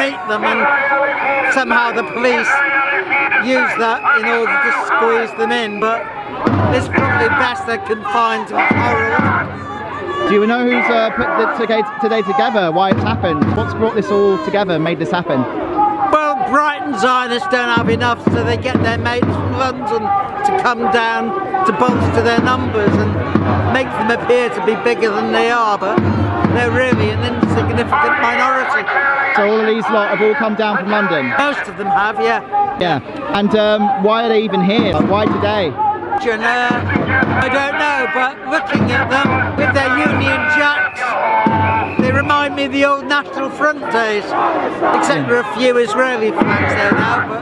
meet them, and somehow the police use that in order to squeeze them in, but it's probably best they're confined to Coral. Do you know who's put today together, why it's happened? What's brought this all together, made this happen? Well, Brighton Zionists don't have enough, so they get their mates from London to come down to bolster their numbers and make them appear to be bigger than they are, but they're really an insignificant minority. So all of these lot have all come down from London? Most of them have, yeah. Yeah. And why are they even here? Like, why today? I don't know, but looking at them with their Union Jacks, they remind me of the old National Front days, except for a few Israeli flags there now, but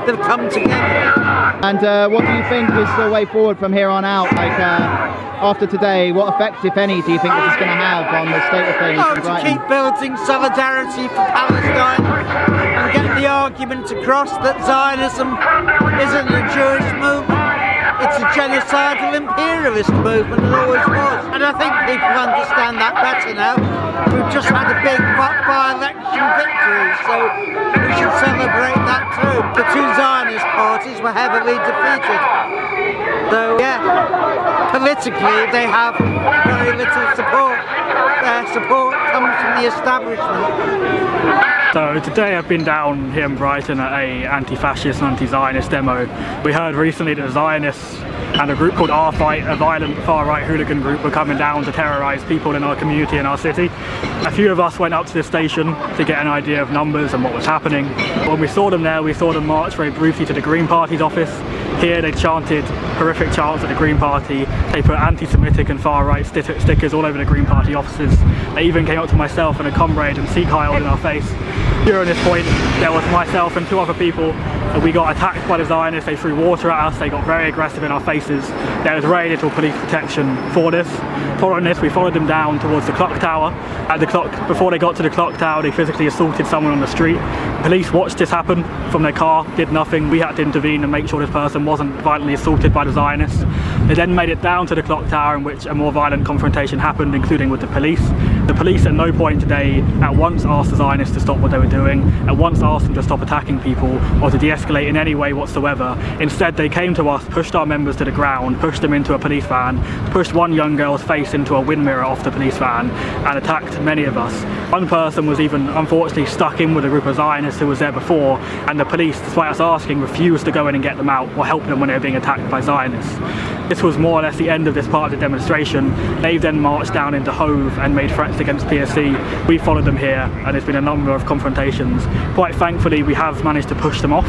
they've come together. And what do you think is the way forward from here on out? Like after today, what effect, if any, do you think this is going to have on the state of things in To Brighton? keep building solidarity for Palestine and get the argument across that Zionism isn't a Jewish movement. It's a genocidal imperialist movement, and always was. And I think people understand that better now. We've just had a big by-election victory, so we should celebrate that too. The two Zionist parties were heavily defeated. Though, yeah, politically they have very little support. Their support comes from the establishment. So today I've been down here in Brighton at a anti-fascist and anti-Zionist demo. We heard recently that the Zionists and a group called Our Fight, a violent far-right hooligan group, were coming down to terrorise people in our community and our city. A few of us went up to the station to get an idea of numbers and what was happening. When we saw them there, we saw them march very briefly to the Green Party's office. Here they chanted horrific chants at the Green Party. They put anti-Semitic and far-right stickers all over the Green Party offices. They even came up to myself and a comrade and Sikh-hiled in our face. During this point, there was myself and two other people. We got attacked by the Zionists. They threw water at us. They got very aggressive in our faces. There was very little police protection for this. Following this, we followed them down towards the clock tower. Before they got to the clock tower, they physically assaulted someone on the street. Police watched this happen from their car, did nothing. We had to intervene and make sure this person wasn't violently assaulted by the Zionists. They then made it down to the clock tower, in which a more violent confrontation happened, including with the police. The police at no point today at once asked the Zionists to stop what they were doing, at once asked them to stop attacking people or to de-escalate in any way whatsoever. Instead, they came to us, pushed our members to the ground, pushed them into a police van, pushed one young girl's face into a wind mirror off the police van, and attacked many of us. One person was even unfortunately stuck in with a group of Zionists who was there before, and the police, despite us asking, refused to go in and get them out or help them when they were being attacked by Zionists. This was more or less the end of this part of the demonstration. They then marched down into Hove and made threats against PSC. We followed them here, and there's been a number of confrontations. Quite thankfully, we have managed to push them off.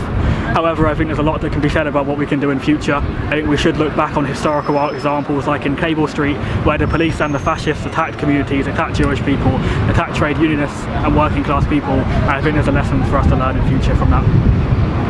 However, I think there's a lot that can be said about what we can do in future. I think we should look back on historical examples like in Cable Street, where the police and the fascists attacked communities, attacked Jewish people, attacked trade unionists and working class people. And I think there's a lesson for us to learn in future from that.